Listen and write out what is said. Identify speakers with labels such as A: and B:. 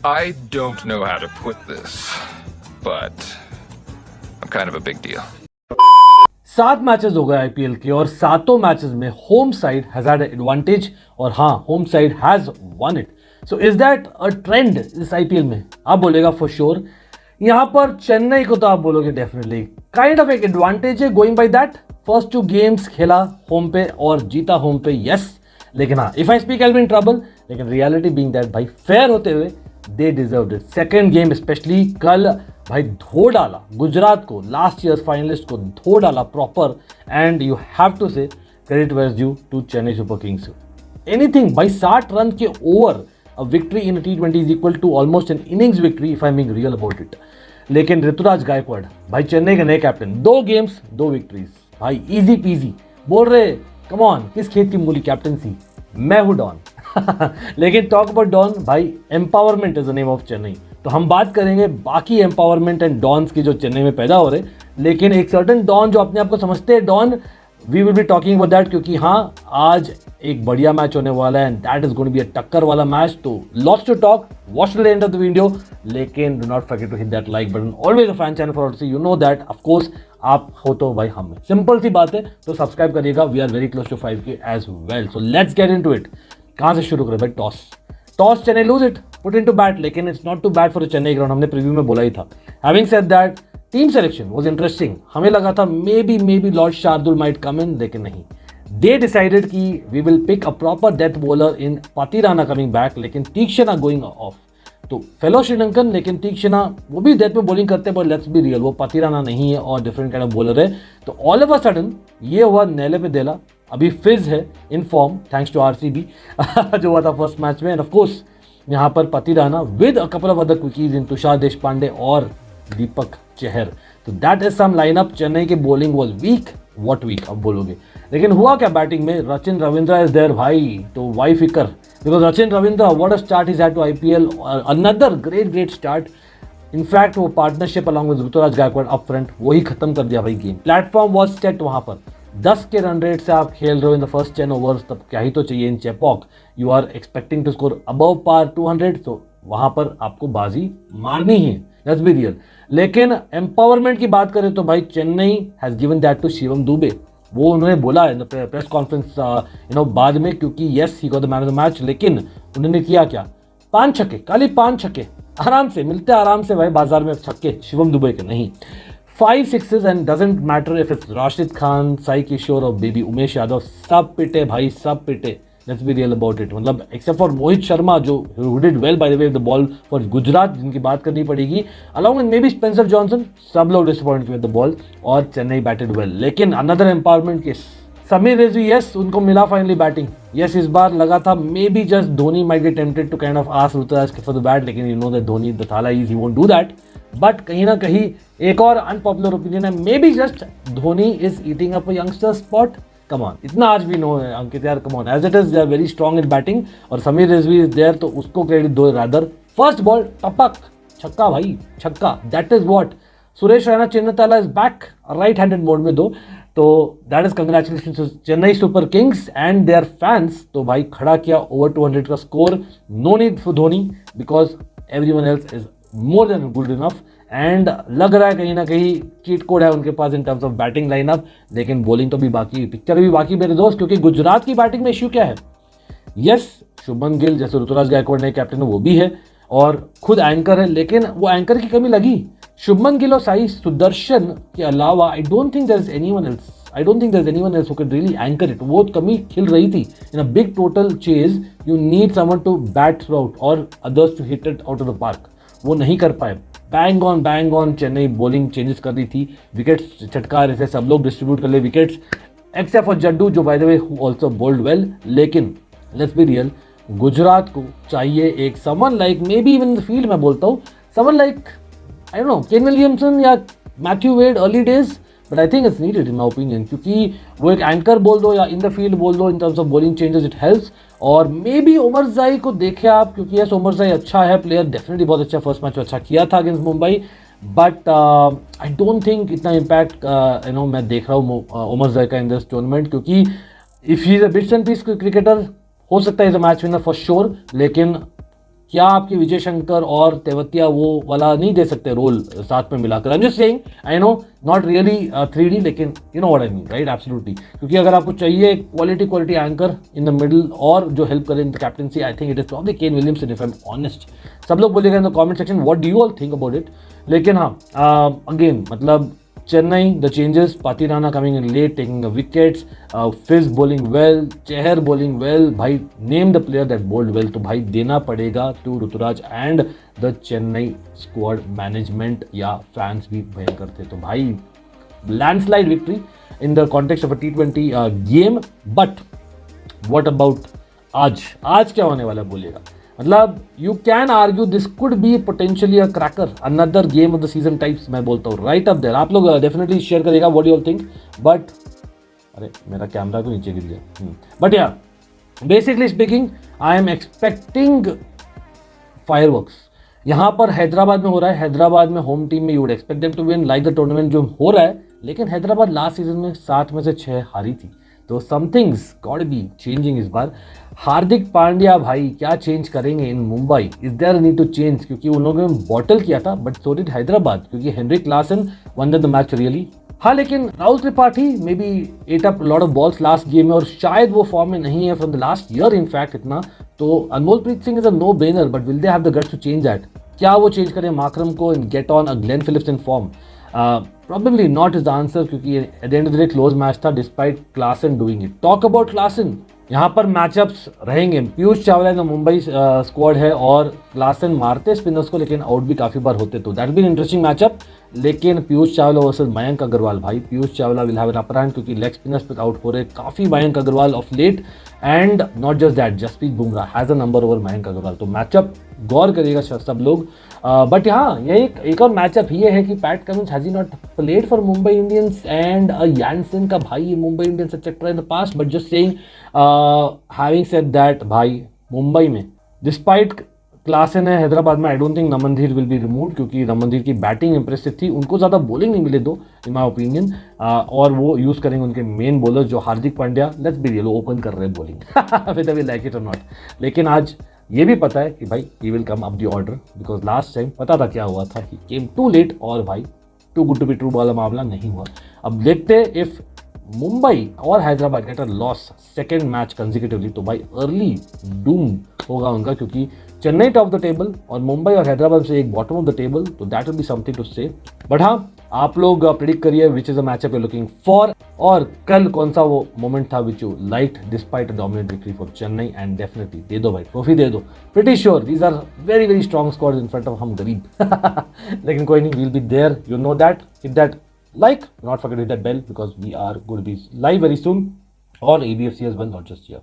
A: I don't know how to put this, but I'm kind of a big deal.
B: 7 matches हो गए IPL के और सातों matches में home side has had advantage और हाँ home side has one it. So is that a trend इस IPL में? आप बोलेगा फॉर श्योर. यहां पर चेन्नई को तो आप बोलोगे डेफिनेटली काइंड ऑफ एक एडवांटेज है going by that. First 2 games खेला होम पे और जीता होम पे, यस. लेकिन हाँ, if I speak I will be in trouble. लेकिन रियलिटी बीइंग दैट भाई फेयर होते हुए they deserved it. Second game specially कल भाई धो डाला गुजरात को, लास्ट ईयर फाइनलिस्ट को धो डाला proper. And you have to say credit where due to Chennai Super Kings. Anything भाई 60 रन के over, a victory in T20 is equal to almost an innings victory if I am being real about it. लेकिन ऋतुराज गायकवाड़ भाई चेन्नई के नए captain, 2 games 2 victories भाई, easy peasy. बोल रहे come on किस खेत की मूली कैप्टनसी, मैं हूं डॉन. लेकिन टॉक अबाउट डॉन भाई, empowerment is the name of Chennai. तो हम बात करेंगे बाकी एम्पावरमेंट एंड डॉन्स की जो चेन्नई में पैदा हो रहे. लेकिन एक सर्टन डॉन जो अपने आप को समझते हैं don, we will be talking about that. क्योंकि हाँ, आज एक बढ़िया मैच होने वाला है and that is going to be a टक्कर वाला मैच. तो lots to talk, watch till the end of the video. लेकिन do not forget to hit that like button. Always a fan channel for also, you know that of course. आप हो तो भाई हम में सिंपल सी बात है, तो सब्सक्राइब करिएगा. We are very close to 5K as well. So let's get into it. कहाँ से शुरू करें भाई? Toss Chennai lose it, put into bat. लेकिन it's not to bat for Chennai ground. हमने प्रीव्यू में बोला ही था. Having said that, team selection was interesting. हमें लगा था maybe lord Shardul might come in, लेकिन नहीं. दे डिसाइडेड कि we will pick a proper death bowler in Pathirana coming back. लेकिन तीक्षणा गोइंग ऑफ. तो फेलो श्रीलंकन, लेकिन तीक्षणा वो भी डेथ में बॉलिंग करते हैं, पर लेट्स बी रियल, वो पातिराना नहीं है और डिफरेंट काइंड ऑफ बॉलर है. तो ऑल ऑफ अ सडन ये हुआ नेले पे देला. अभी फिज है in form thanks to RCB जो हुआ था फर्स्ट मैच में. एंड ऑफ कोर्स यहाँ पर Pathirana with a couple of other quickies in Tushar Deshpande और दीपक चहर. तो that is some lineup. Chennai के bowling was weak. What weak अब बोलोगे, लेकिन हुआ क्या बैटिंग में? रचिन रविंद्रा इज देयर भाई. तो वाई फिकर, because Rachin Ravindra what a start is had to IPL. Another great start. In fact वो partnership along with Ruturaj Gaikwad up front, वही खत्म कर दिया भाई गेम. प्लेटफॉर्म वॉज सेट वहां पर. 10 के रन रेट से आप खेल रहे हो इन द फर्स्ट 10 ओवर्स, तब क्या ही तो चाहिए in Chepauk. You are expecting to score above par 200. तो वहां पर आपको बाजी मारनी ही है, लेट्स बी रियल. लेकिन एम्पावरमेंट की बात करें तो भाई Chennai has given that to Shivam Dube. वो उन्होंने बोला इन प्रेस कॉन्फ्रेंस बाद में, क्योंकि yes he got the man of the match. लेकिन उन्होंने किया क्या? 5 छक्के, खाली 5 छक्के आराम से मिलते, आराम से भाई बाजार में छक्के शिवम दुबे के नहीं. 5 sixes and doesn't matter if it's Rashid Khan, Sai Kishore और बेबी उमेश यादव, सब पिटे भाई, सब पिटे. Let's be real about it. मतलब एक्सेप्ट फॉर मोहित शर्मा जो did well by the way of the ball for Gujarat, जिनकी बात करनी पड़ेगी, along with maybe Spencer Johnson, सब लोग डिसअपॉइंट विद द बॉल और चेन्नई बैटेड वेल. लेकिन another empowerment case, Sameer Rizvi, yes उनको मिला फाइनली बैटिंग. यस इस बार लगा था maybe just Dhoni might get tempted to kind of ask Ruturaj for the bat. लेकिन you know that Dhoni the Thala is, he won't do that. But कहीं ना कहीं एक और अनपॉपुलर ओपिनियन है, maybe just Dhoni is eating up a youngster spot. Come on, इतना आज भी नो है अंकित यार, come on. As it is they are very strong in batting और समीर रिजवी इज देयर, तो उसको क्रेडिट दो रादर. फर्स्ट बॉल टपक छक्का भाई, छक्का. That is what. Suresh Raina Chinna Thala is back right handed mode में दो. तो that is congratulation to Chennai Super Kings and their fans. तो भाई खड़ा किया ओवर 200 का score. No need for Dhoni because everyone else is more than good enough. And लग रहा है कहीं ना कहीं चीट कोड है उनके पास in terms of batting lineup. लेकिन बॉलिंग तो भी बाकी, पिक्चर भी बाकी मेरे दोस्त. क्योंकि गुजरात की बैटिंग में इश्यू क्या है? यस शुभमन गिल जैसे ऋतुराज गायकवाड़ नए कैप्टन है वो भी है और खुद एंकर है. लेकिन वो एंकर की कमी लगी. शुभमन गिल और साई सुदर्शन के अलावा I don't think there is anyone else who can really anchor it. वो कमी खिल रही थी. In a big total chase you need someone to bat throughout और others to hit it out of the park. वो नहीं कर पाए. Bang on Chennai bowling changes कर रही थी. विकेट्स चटका रहे थे, सब लोग डिस्ट्रीब्यूट कर ले विकेट्स एक्सेप्ट फॉर जड्डू जो by the way who also bowled well. लेकिन लेट्स बी रियल, गुजरात को चाहिए एक someone like, maybe even in the field मैं बोलता हूँ, someone like I don't know Kane Williamson या Matthew Wade early days. But I think it's needed in my opinion, क्योंकि वो एक एंकर बोल दो या इन द फील्ड बोल दो, इन terms of bowling changes it helps. और मे बी उमर जाई को देखे आप, क्योंकि यस उमर जाई अच्छा है प्लेयर, डेफिनेटली बहुत अच्छा फर्स्ट मैच अच्छा किया था against Mumbai. But I don't think इतना इम्पैक्ट मैं देख रहा हूँ उमर जाई का इन दिस टूर्नामेंट. क्योंकि if he is a bits and piece cricketer हो सकता है is a match winner for sure. लेकिन क्या आपके विजय शंकर और तेवतिया वो वाला नहीं दे सकते रोल साथ में मिलाकर? I am just saying, I know not really 3D, लेकिन you know what I mean, right? Absolutely, क्योंकि अगर आपको चाहिए quality anchor in the middle और जो हेल्प करे in the captaincy, I think it is probably Kane Williamson, if I M honest. सब लोग बोलिएगा in the comment section what do you all think about it. लेकिन हाँ, again मतलब Chennai, the changes, Patirana coming in late, taking the wickets, Fizz bowling well, Chahar bowling well, भाई name the player that bowled well, तो भाई देना पड़ेगा to Ruturaj and the Chennai squad management या fans भी भयंकर थे। तो भाई landslide victory in the context of a T20 game, but what about आज क्या होने वाला है बोलिएगा? मतलब you can argue this could be potentially a cracker, another game of the season types, मैं बोलता हूँ राइट अप देयर। आप लोग डेफिनेटली शेयर करेगा what you all think, but अरे मेरा कैमरा तो नीचे गिर गया। But yeah basically speaking I am expecting fireworks. यहाँ पर हैदराबाद में हो रहा है, हैदराबाद में होम टीम में you would expect them to win like the tournament जो हो रहा है, लेकिन हैदराबाद लास्ट सीजन में 7 में से 6 हारी थी, तो समथिंग्स गॉट बी चेंजिंग इस बार। हार्दिक पांड्या भाई क्या चेंज करेंगे in Mumbai? Is there need to change? क्योंकि उन लोगों ने बॉटल किया था, बट सो डिड हैदराबाद, क्योंकि Henry Klaasen won the match really. हाँ, लेकिन Rahul Tripathi may be ate up lot of balls last game में, और शायद वो फॉर्म में नहीं है from the last year in fact इतना। तो Anmolpreet Singh is a no brainer, but will they have the guts to change that? क्या वो चेंज करें माकरम को and get on a Glenn Phillips in form? Probably not is the answer, क्योंकि at the end of the day close match था despite Klaasen doing it. Talk about Klaasen, यहाँ पर matchups रहेंगे। Piyush Chawla in Mumbai squad है और Klaasen मारते spinners को, लेकिन आउट भी काफ़ी बार होते, तो that be an interesting matchup. लेकिन पीयूष चावला वर्सेस मयंक अग्रवाल, भाई Piyush Chawla will have an upper hand, क्योंकि लेग स्पिनर्स पे आउट हो रहे काफ़ी Mayank Agarwal of late, and not just that, Jasprit Bumrah has a number over Mayank Agarwal. तो मैचअप गौर करिएगा सब लोग। बट हाँ, ये एक और मैचअप ये है कि Pat Cummins has he not played for Mumbai Indians and Jansen का भाई Mumbai Indians etcetera in the past, but just saying, having said that, भाई मुंबई में डिस्पाइट क्लासन है, हैदराबाद में I don't think Naman Dhir will be removed, क्योंकि नमनधीर की बैटिंग इंप्रेसिव थी, उनको ज़्यादा बॉलिंग नहीं मिले दो इन माई ओपिनियन, और वो यूज़ करेंगे उनके मेन बॉलर जो Hardik Pandya, let's be real, open कर रहे हैं bowling with we like it और नॉट। लेकिन आज ये भी पता है कि भाई he will come up the order, because last time पता था क्या हुआ था, ही केम टू लेट, और भाई too good to be true वाला मामला नहीं हुआ। अब देखते इफ मुंबई और Hyderabad get a loss second match consecutively, तो भाई अर्ली डूम होगा उनका, क्योंकि चेन्नई टॉप द टेबल और मुंबई और हैदराबाद से एक बॉटम ऑफ द टेबल, तो that will be something to say. But हाँ, आप लोग प्रिडिक्ट करिए which is a matchup you looking for, और कल कौन सा वो मोमेंट था which you liked despite a dominant victory for Chennai, and definitely दे दो भाई, ट्रॉफी दे दो। Pretty sure these are very very strong squads in front of हम गरीब लेकिन कोई नहीं, will be there, you know that. Hit that like, not forget to hit that bell, because we are going to be live very soon on ABFC as well, not just here.